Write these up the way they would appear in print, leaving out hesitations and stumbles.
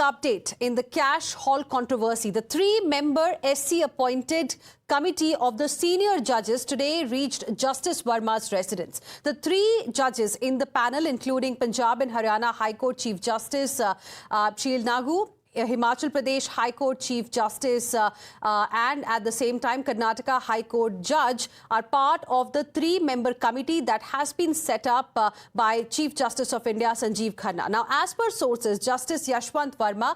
update in the cash haul controversy. The three-member SC-appointed committee of the senior judges today reached Justice Verma's residence. The three judges in the panel, including Punjab and Haryana High Court Chief Justice Sheel Nagu, Himachal Pradesh High Court Chief Justice and at the same time Karnataka High Court Judge, are part of the three-member committee that has been set up by Chief Justice of India Sanjeev Khanna. Now, as per sources, Justice Yashwant Verma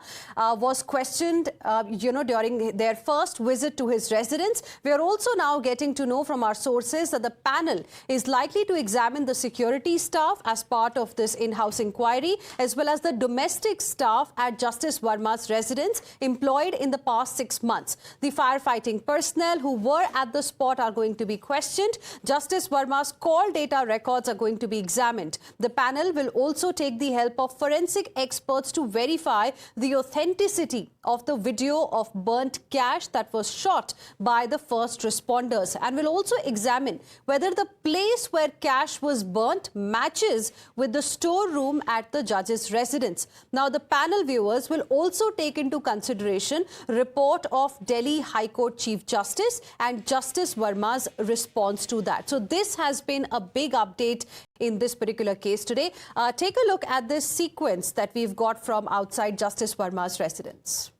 was questioned during their first visit to his residence. We are also now getting to know from our sources that the panel is likely to examine the security staff as part of this in-house inquiry, as well as the domestic staff at Justice Verma's residence employed in the past 6 months. The firefighting personnel who were at the spot are going to be questioned. Justice Verma's call data records are going to be examined. The panel will also take the help of forensic experts to verify the authenticity of the video of burnt cash that was shot by the first responders, and will also examine whether the place where cash was burnt matches with the storeroom at the judge's residence. Now, the panel viewers will also take into consideration report of Delhi High Court Chief Justice and Justice Verma's response to that. So this has been a big update in this particular case today. Take a look at this sequence that we've got from outside Justice Verma's residence.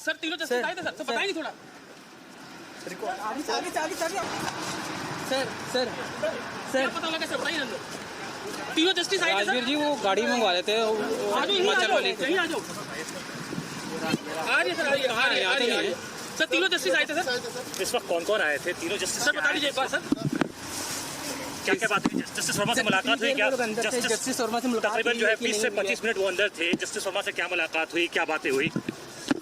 Sir तीनों justice आए थे sir, बताइए थोड़ा। Sir पता लगा कैसे बताइए ना। तीनों जस्टिस आए थे सर। राजवीर जी वो गाड़ी मंगवा लेते हैं हिमाचल वाले से। आ जाओ। आ रही है सर, आ रही है। सर तीनों जस्टिस आए थे सर। इस वक्त कौन-कौन आए थे? तीनों जस्टिस सर बता दीजिए एक बार सर। क्या बात हुई? जस्टिस वर्मा से मुलाकात हुई क्या? जस्टिस वर्मा से मुलाकात तकरीबन जो है 20 से 25 मिनट वो अंदर थे। जस्टिस वर्मा से क्या मुलाकात हुई, क्या बातें हुई?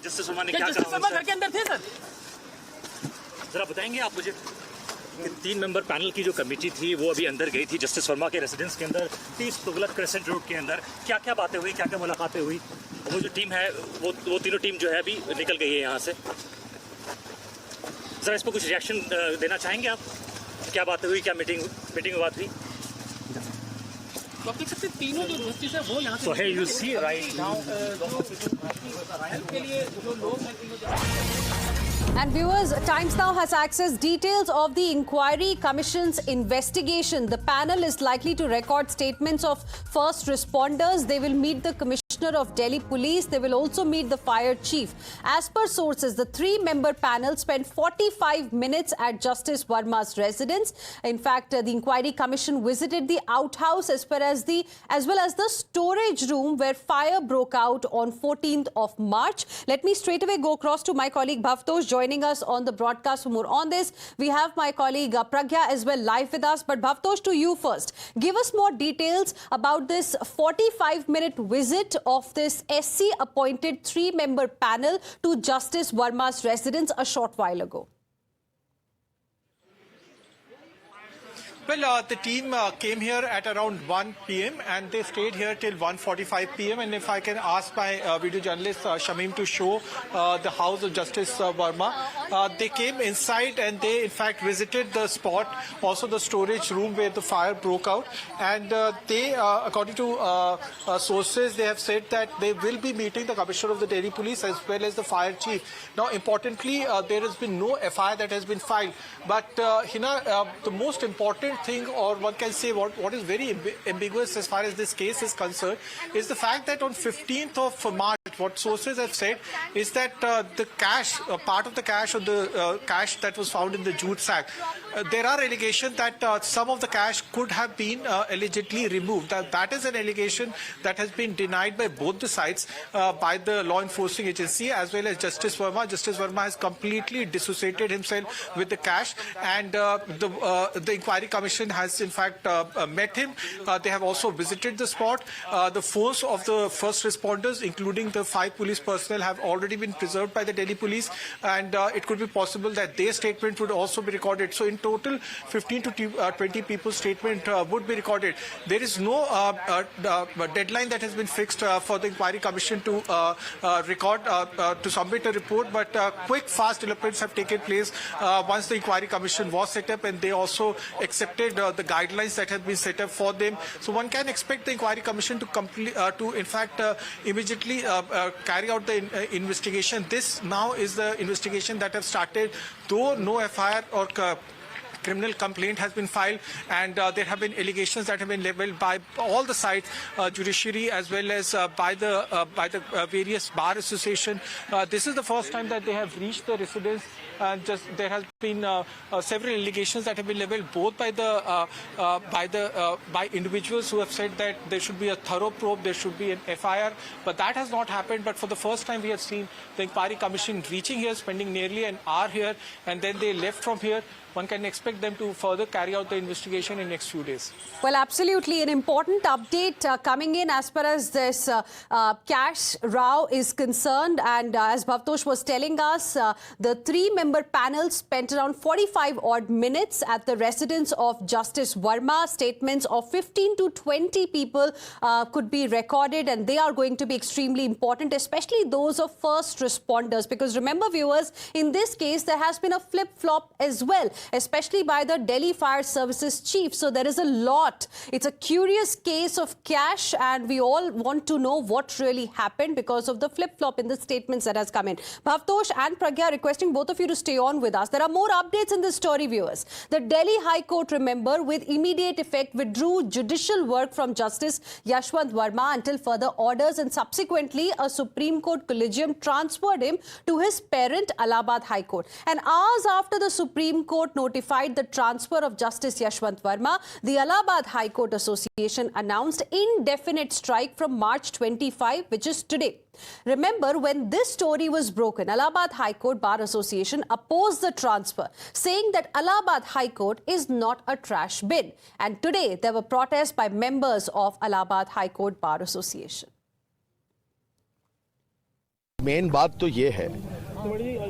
जस्टिस वर्मा ने क्या कहा? जस्टिस वर्मा घर के अंदर थे सर। जरा बताएंगे आप मुझे? 3 मेंबर पैनल की जो कमेटी थी वो अभी अंदर गई थी जस्टिस वर्मा के रेसिडेंस के अंदर, 30 तुगलक क्रेसेंट रोड के अंदर। क्या क्या बातें हुई, क्या क्या मुलाकातें हुई? वो जो टीम है वो तीनों टीम जो है अभी निकल गई है यहाँ से। जरा इस पर कुछ रिएक्शन देना चाहेंगे आप? क्या बातें हुई, क्या मीटिंग में बात हुई? तो आप देख सकते हैं तीनों जो जस्टिस है वो यहाँ से। So here you see right now के लिए जो लोग हैं तीनों। And viewers, Times Now has accessed details of the Inquiry Commission's investigation. The panel is likely to record statements of first responders. They will meet the Commissioner of Delhi Police. They will also meet the fire chief. As per sources, the three-member panel spent 45 minutes at Justice Verma's residence. In fact, the Inquiry Commission visited the outhouse as well as the storage room where fire broke out on 14th of March. Let me straight away go across to my colleague Bhavtosh joining us on the broadcast for more on this. We have my colleague Pragya as well live with us. But Bhavtosh, to you first. Give us more details about this 45-minute visit of this SC-appointed three-member panel to Justice Verma's residence a short while ago. Well, the team came here at around 1 p.m. and they stayed here till 1:45 p.m. And if I can ask my video journalist Shamim to show the house of Justice Verma, they came inside and they in fact visited the spot, also the storage room where the fire broke out. And they, according to sources, they have said that they will be meeting the Commissioner of the Delhi Police as well as the fire chief. Now, importantly, there has been no FIR that has been filed. But, Hina, the most important thing, or one can say what is very ambiguous as far as this case is concerned, is the fact that on 15th of March, what sources have said is that the cash, part of the cash, or the cash that was found in the jute sack, there are allegations that some of the cash could have been allegedly removed. That is an allegation that has been denied by both the sides, by the law enforcing agency as well as Justice Verma. Justice Verma has completely dissociated himself with the cash, and the Inquiry Commission has in fact met him. They have also visited the spot. The force of the first responders, including the other 5 police personnel have already been preserved by the Delhi police, and it could be possible that their statement would also be recorded. So in total, 15 to 20 people's statement would be recorded. There is no deadline that has been fixed for the inquiry commission to to submit a report, but quick, fast developments have taken place once the inquiry commission was set up, and they also accepted the guidelines that have been set up for them. So one can expect the inquiry commission to in fact immediately carry out the investigation. This now is the investigation that has started, though no FIR or criminal complaint has been filed, and there have been allegations that have been leveled by all the sides, judiciary as well as by the various bar association. This is the first time that they have reached the residence, and there has been several allegations that have been leveled both by individuals who have said that there should be a thorough probe, there should be an FIR, but that has not happened. But for the first time, we have seen the inquiry commission reaching here, spending nearly an hour here, and then they left from here. One can expect them to further carry out the investigation in the next few days. Well, absolutely. An important update coming in as far as this Cash Rao is concerned. And as Bhavtosh was telling us, the 3-member panel spent around 45 odd minutes at the residence of Justice Verma. Statements of 15 to 20 people could be recorded, and they are going to be extremely important, especially those of first responders. Because remember, viewers, in this case, there has been a flip-flop as well, especially by the Delhi Fire Services chief. So there is a lot. It's a curious case of Cash, and we all want to know what really happened because of the flip-flop in the statements that has come in. Bhavtosh and Pragya, requesting both of you to stay on with us. There are more updates in this story, viewers. The Delhi High Court, remember, with immediate effect withdrew judicial work from Justice Yashwant Verma until further orders, and subsequently a Supreme Court collegium transferred him to his parent Allahabad High Court. And hours after the Supreme Court notified the transfer of Justice Yashwant Verma, the Allahabad High Court Association announced indefinite strike from March 25, which is today. Remember, when this story was broken, Allahabad High Court Bar Association opposed the transfer, saying that Allahabad High Court is not a trash bin. And today, there were protests by members of Allahabad High Court Bar Association. Main बात तो ये है,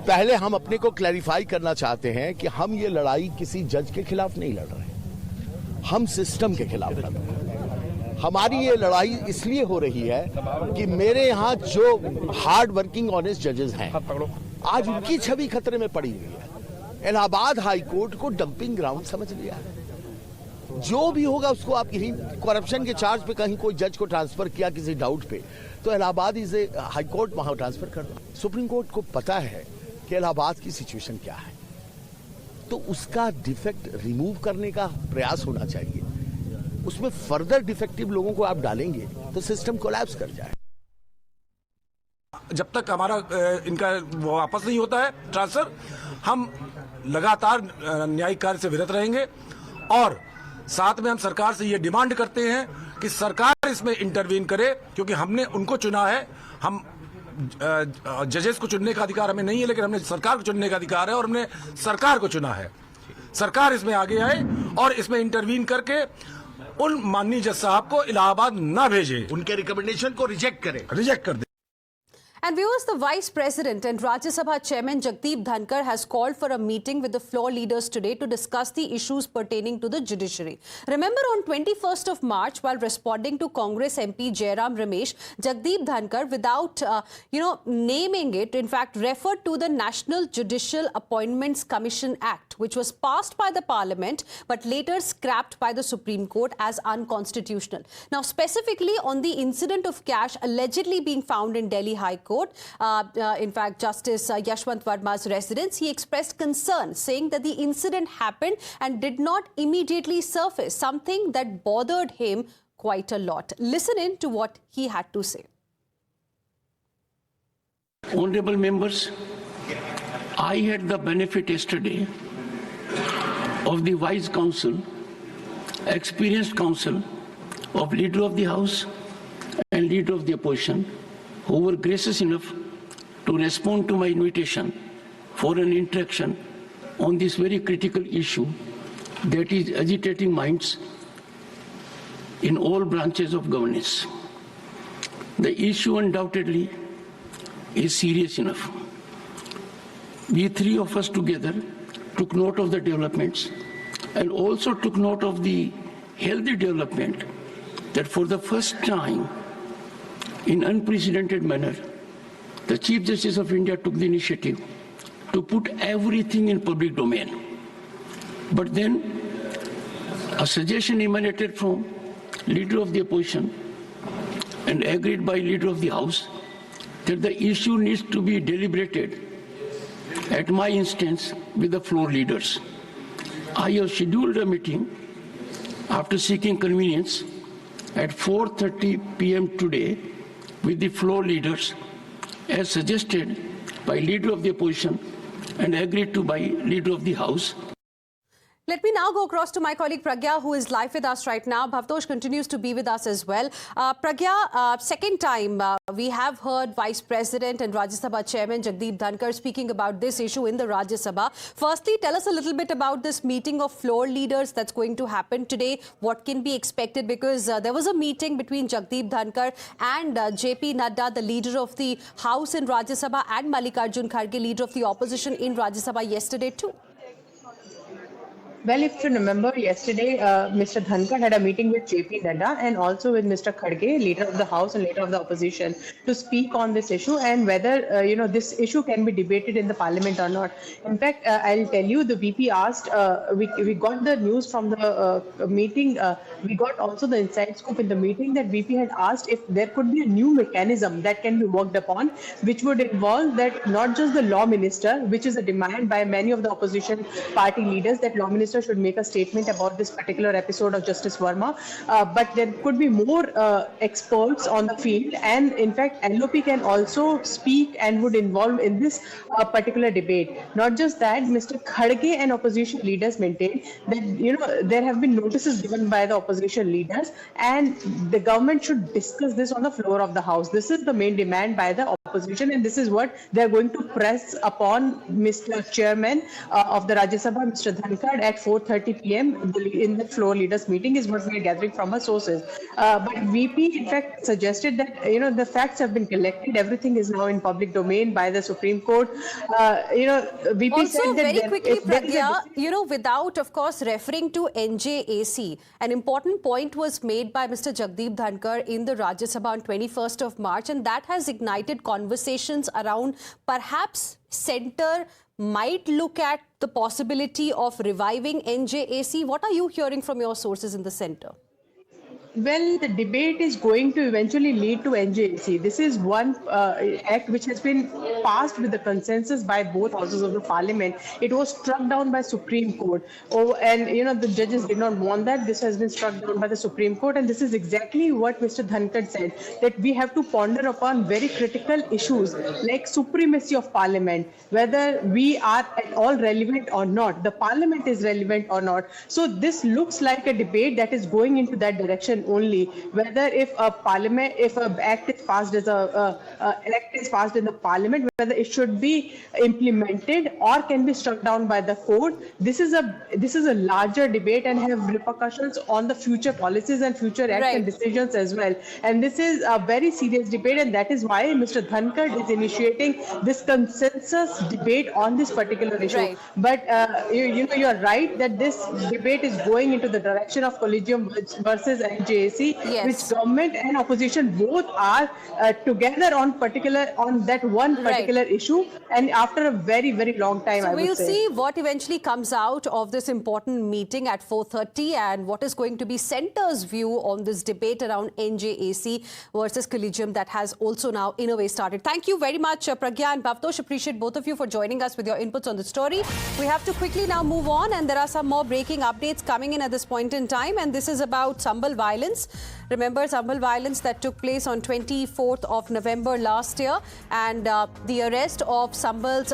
पहले हम अपने को clarify करना चाहते हैं कि हम ये लड़ाई किसी जज के खिलाफ नहीं लड़ रहे, हम सिस्टम के खिलाफ लड़ रहे हैं। हमारी ये लड़ाई इसलिए हो रही है कि मेरे यहाँ जो हार्ड वर्किंग ऑनेस्ट जजेस हैं, आज उनकी छवि खतरे में पड़ी हुई है। इलाहाबाद हाई कोर्ट को डंपिंग ग्राउंड समझ लिया है। जो भी होगा उसको आप यही करप्शन के चार्ज पे कहीं कोई जज को ट्रांसफर किया किसी डाउट पे, तो Allahabad is a high court, वहां ट्रांसफर कर दो। सुप्रीम कोर्ट को पता है कि इलाहाबाद की सिचुएशन क्या है, तो उसका डिफेक्ट रिमूव करने का प्रयास होना चाहिए। उसमें फर्दर डिफेक्टिव लोगों को आप डालेंगे तो सिस्टम कोलैप्स कर जाए। जब तक हमारा इनका वापस नहीं होता है ट्रांसफर, हम लगातार न्यायिक कार्य से विरत रहेंगे, और साथ में हम सरकार से ये डिमांड करते हैं कि सरकार इसमें इंटरवीन करे, क्योंकि हमने उनको चुना है। हम जजेस को चुनने का अधिकार हमें नहीं है, लेकिन हमने सरकार को चुनने का अधिकार है और हमने सरकार को चुना है। सरकार इसमें आगे आए और इसमें इंटरवीन करके उन माननीय जज साहब को इलाहाबाद ना भेजे, उनके रिकमेंडेशन को रिजेक्ट कर दे। And viewers, the Vice President and Rajya Sabha Chairman Jagdeep Dhankar has called for a meeting with the floor leaders today to discuss the issues pertaining to the judiciary. Remember, on 21st of March, while responding to Congress MP Jairam Ramesh, Jagdeep Dhankar, without naming it, in fact, referred to the National Judicial Appointments Commission Act, which was passed by the Parliament but later scrapped by the Supreme Court as unconstitutional. Now, specifically on the incident of cash allegedly being found in Delhi High Court, in fact, Justice Yashwant Verma's residence, he expressed concern, saying that the incident happened and did not immediately surface, something that bothered him quite a lot. Listen in to what he had to say. Honorable members, I had the benefit yesterday of the wise counsel, experienced counsel of Leader of the House and Leader of the Opposition, who were gracious enough to respond to my invitation for an interaction on this very critical issue that is agitating minds in all branches of governance. The issue undoubtedly is serious enough. We three of us together took note of the developments and also took note of the healthy development that for the first time in unprecedented manner, the Chief Justice of India took the initiative to put everything in public domain. But then a suggestion emanated from Leader of the Opposition and agreed by Leader of the House that the issue needs to be deliberated at my instance with the floor leaders. I have scheduled a meeting after seeking convenience at 4:30 p.m. today with the floor leaders as suggested by Leader of the Opposition and agreed to by Leader of the House. Let me now go across to my colleague Pragya, who is live with us right now. Bhavtosh continues to be with us as well. Pragya, second time we have heard Vice President and Rajya Sabha Chairman Jagdeep Dhankar speaking about this issue in the Rajya Sabha. Firstly, tell us a little bit about this meeting of floor leaders that's going to happen today. What can be expected? Because there was a meeting between Jagdeep Dhankar and JP Nadda, the leader of the House in Rajya Sabha, and Mallikarjun Kharge, leader of the opposition in Rajya Sabha yesterday too. Well, if you remember, yesterday, Mr. Dhankar had a meeting with JP Nadda and also with Mr. Kharge, leader of the House and leader of the opposition, to speak on this issue and whether, this issue can be debated in the parliament or not. In fact, I'll tell you, the VP asked, we got the news from the meeting, we got also the inside scoop in the meeting that VP had asked if there could be a new mechanism that can be worked upon, which would involve that not just the law minister, which is a demand by many of the opposition party leaders, that law minister should make a statement about this particular episode of Justice Verma, but there could be more experts on the field, and in fact LOP can also speak and would involve in this particular debate. Not just that, Mr. Kharge and opposition leaders maintain that there have been notices given by the opposition leaders and the government should discuss this on the floor of the House. This is the main demand by the opposition, and this is what they are going to press upon Mr. Chairman of the Rajya Sabha, Mr. Dhankar, at 4:30 p.m. in the floor leaders meeting, is what we are gathering from our sources. But VP in fact suggested that the facts have been collected, everything is now in public domain by the Supreme Court. VP also said that very quickly, Pragya, without of course referring to NJAC, an important point was made by Mr. Jagdeep Dhankar in the Rajya Sabha on 21st of March, and that has ignited conversations around perhaps centre might look at the possibility of reviving NJAC. What are you hearing from your sources in the centre? Well, the debate is going to eventually lead to NJAC. This is one act which has been passed with the consensus by both houses of the parliament. It was struck down by Supreme Court. And the judges did not want that. This has been struck down by the Supreme Court. And this is exactly what Mr. Dhankar said, that we have to ponder upon very critical issues like supremacy of parliament, whether we are at all relevant or not, the parliament is relevant or not. So this looks like a debate that is going into that direction only, whether if an act is passed as in the parliament, whether it should be implemented or can be struck down by the court. This is a larger debate and have repercussions on the future policies and future acts and decisions as well. And this is a very serious debate, and that is why Mr. Dhankar is initiating this consensus debate on this particular issue. Right. But you are right that this debate is going into the direction of collegium versus NJAC, which government and opposition both are together on that one particular issue, and after a very, very long time. So I would we'll say. see what eventually comes out of this important meeting at 4:30 and what is going to be Centre's view on this debate around NJAC versus collegium that has also now in a way started. Thank you very much, Pragya and Bhavtosh. Appreciate both of you for joining us with your inputs on the story. We have to quickly now move on, and there are some more breaking updates coming in at this point in time, and this is about Sambal violence. Remember Sambal violence that took place on 24th of November last year, and the arrest of Sambal's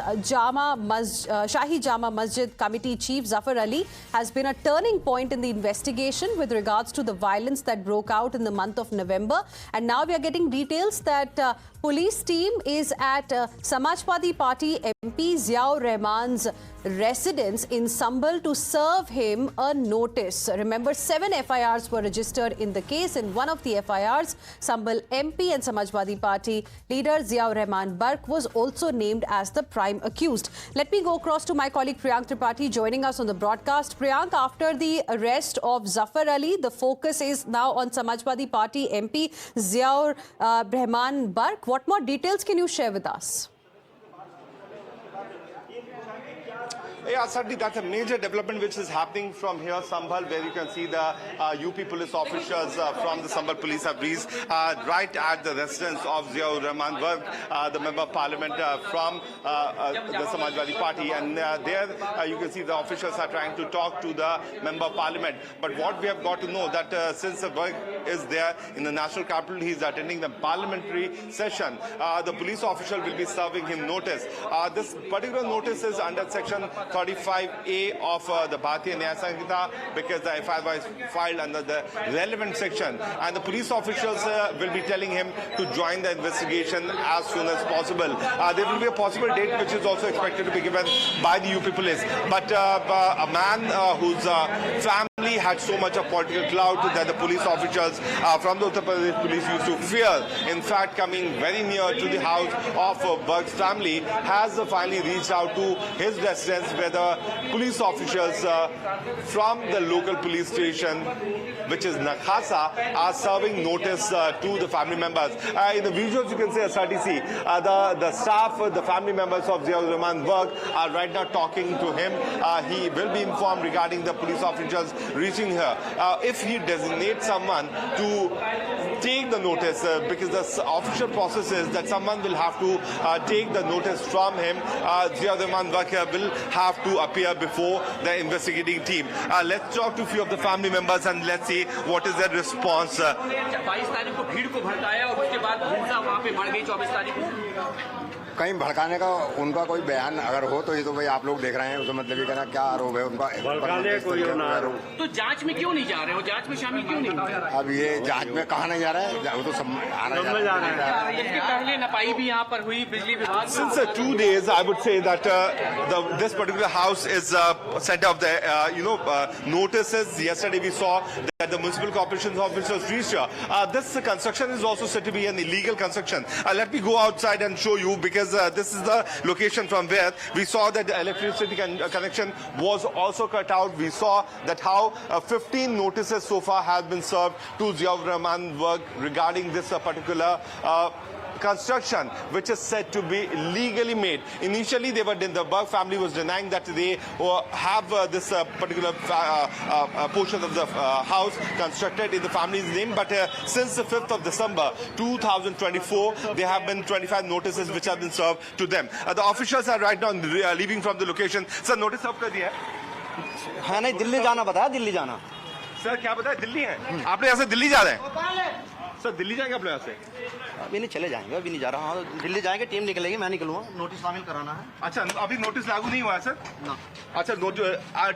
Shahi Jama Masjid Committee Chief Zafar Ali has been a turning point in the investigation with regards to the violence that broke out in the month of November. And now we are getting details that police team is at Samajwadi Party MP Ziaur Rahman's residence in Sambal to serve him a notice. Remember, 7 FIRs were registered in the case. In one of the FIRs, Sambal MP and Samajwadi Party leader Ziaur Rahman Barq was also named as the prime accused. Let me go across to my colleague Priyank Tripathi joining us on the broadcast. Priyank, after the arrest of Zafar Ali, the focus is now on Samajwadi Party MP Ziaur Rahman Barq. What more details can you share with us? Yeah, certainly that's a major development which is happening from here, Sambal, where you can see the UP police officers from the Sambal police have reached right at the residence of Ziaur Rahman Barq, the member of parliament from the Samajwadi Party. And there you can see the officials are trying to talk to the member of parliament. But what we have got to know that since the Barq is there in the national capital, he is attending the parliamentary session. The police official will be serving him notice. This particular notice is under section 35A of the Bharatiya Nyaya Sanhita because the FIR was filed under the relevant section, and the police officials will be telling him to join the investigation as soon as possible. There will be a possible date which is also expected to be given by the UP police. But a man whose family had so much of political clout that the police officials from the Uttar Pradesh police used to fear, in fact coming very near to the house of Barq's family, has finally reached out to his residence where the police officials from the local police station, which is Nakhasa, are serving notice to the family members. In the visuals you can see SRTC, the staff, the family members of Ziaur Rahman Barq are right now talking to him. He will be informed regarding the police officials reaching here. If he designates someone to take the notice, because the official process is that someone will have to take the notice from him, Ziaur Rahman Barq will have to appear before the investigating team. Let's talk to a few of the family members and let's see what is their response. 22 तारीख को भीड़ को भड़काया और उसके बाद हिंसा वहाँ पे बढ़ गई 24 तारीख को। कहीं भड़काने का उनका कोई बयान अगर हो तो ये तो भाई आप लोग देख रहे हैं, तो मतलब ये कहना क्या आरोप है उनका, तो जांच में क्यों नहीं जा रहे हो, जांच में शामिल क्यों नहीं? अब ये जांच में कहाँ नहीं जा रहा है, वो तो सब आना जा रहा है। इसके पहले नपाई भी यहाँ पर हुई बिजली विभाग। Since 2 days, I would say that this particular house is sent of the notices. Yesterday we saw that the municipal corporation's officers reached here. This construction is also said to be an illegal construction. Let me go outside and show you, because this is the location from where we saw that the electricity connection was also cut out. We saw that how 15 notices so far have been served to Ziaur Rahman Barq regarding this particular construction, which is said to be legally made. Initially, the Barq family was denying that they have this particular portion of the house constructed in the family's name. But since the 5th of December 2024, there have been 25 notices which have been served to them. The officials are right now leaving from the location. Sir, notice serve कर दिया है? हाँ नहीं, दिल्ली जाना बताया, दिल्ली जाना। Sir क्या बताया, दिल्ली है? आपने यहाँ से दिल्ली जा रहे हैं? सर दिल्ली जाएंगे आप लोग यहाँ से? अभी नहीं चले जाएंगे, अभी नहीं जा रहा हूँ, दिल्ली जाएंगे, टीम निकलेगी, मैं निकलूंगा, नोटिस शामिल कराना है। अच्छा, अभी नोटिस लागू नहीं हुआ है सर? ना। अच्छा,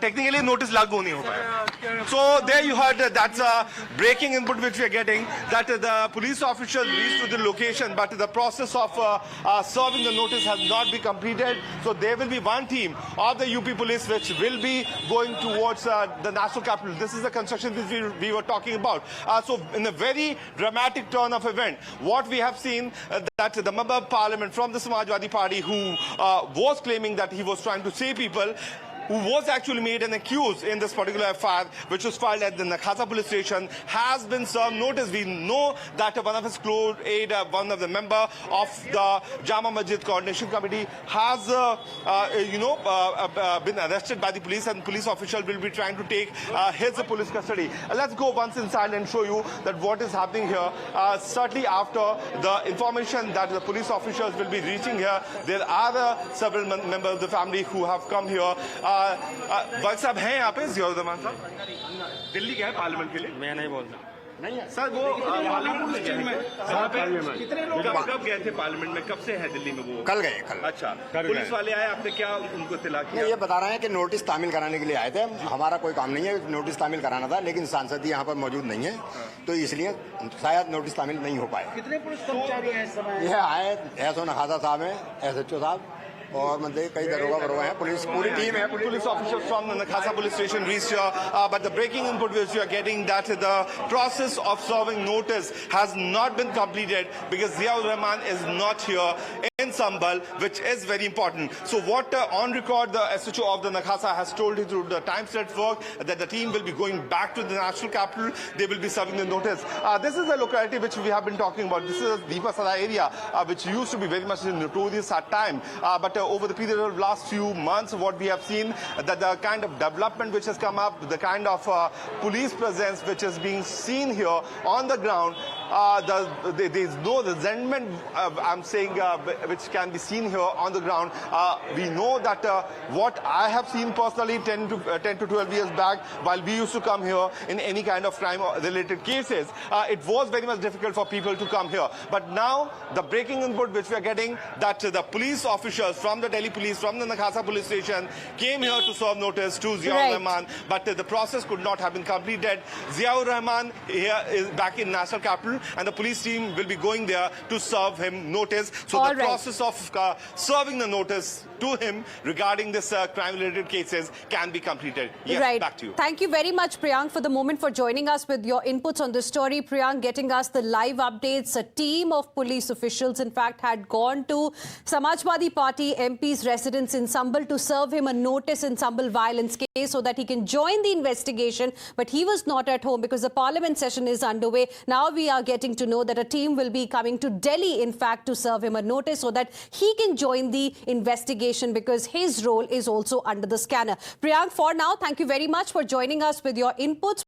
टेक्निकली नोटिस लागू नहीं हो पाया. So there you heard that's a breaking input which we are getting, that the police officials reached to the location, but the process of serving the notice has not been completed. So there will be one team of the UP police which will be going towards the national capital. This is the construction which we were talking about. So in a very dramatic turn of event, what we have seen that the member of parliament from the Samajwadi Party who was claiming that he was trying to save people, who was actually made an accused in this particular FIR, which was filed at the Nakhasa police station, has been served notice. We know that one of his close aide, one of the member of the Jama Masjid Coordination Committee, has been arrested by the police, and police officials will be trying to take his police custody. Let's go once inside and show you that what is happening here. Certainly after the information that the police officials will be reaching here, there are several members of the family who have come here. Barq साहब हैं यहाँ पे, ज़ियाउर रहमान साहब दिल्ली गए parliament के लिए? मैं नहीं बोलता। नहीं सर, वो कब गए थे पार्लियामेंट में, कब से है दिल्ली में वो? कल गए, कल। अच्छा, पुलिस वाले आए, आपने क्या उनको इत्तला किया? ये बता रहे हैं कि नोटिस तामील कराने के लिए आए थे, हमारा कोई काम नहीं है, नोटिस तामील कराना था, लेकिन सांसद यहाँ पर मौजूद नहीं है, तो इसलिए शायद नोटिस तामील नहीं हो पाए। कितने पुलिस कर्मचारी हैं इस समय? यह आए एसओ नखासा साहब हैं, SHO साहब, और मतलब कई दरोगा बरोगा हैं, पुलिस पूरी टीम है। Police officers from the Nakhasa police station reached here, but the breaking input which we are getting that the process of serving notice has not been completed because Ziaur Rahman is not here in Sambhal, which is very important. So what on record the SHO of the Nakhasa has told you through the Times Network that the team will be going back to the national capital. They will be serving the notice. This is the locality which we have been talking about. This is the Deepasada area, which used to be very much notorious at time. But over the period of last few months, what we have seen that the kind of development which has come up, the kind of police presence which is being seen here on the ground, there is no resentment, I'm saying, which can be seen here on the ground. We know that what I have seen personally 10 to 12 years back, while we used to come here in any kind of crime-related cases, it was very much difficult for people to come here. But now, the breaking input which we are getting, that the police officials from the Delhi police, from the Nakhasa police station, came here to serve notice to Ziaur Rahman, but the process could not have been completed. Ziaur Rahman here is back in national capital, and the police team will be going there to serve him notice. So the process of serving the notice to him regarding this crime-related cases can be completed. Yes, back to you. Thank you very much, Priyank, for the moment, for joining us with your inputs on this story. Priyank, getting us the live updates. A team of police officials, in fact, had gone to Samajwadi Party MP's residence in Sambhal to serve him a notice in Sambhal violence case so that he can join the investigation. But he was not at home because the parliament session is underway. Now we are getting to know that a team will be coming to Delhi, in fact, to serve him a notice so that he can join the investigation because his role is also under the scanner. Priyank, for now, thank you very much for joining us with your inputs.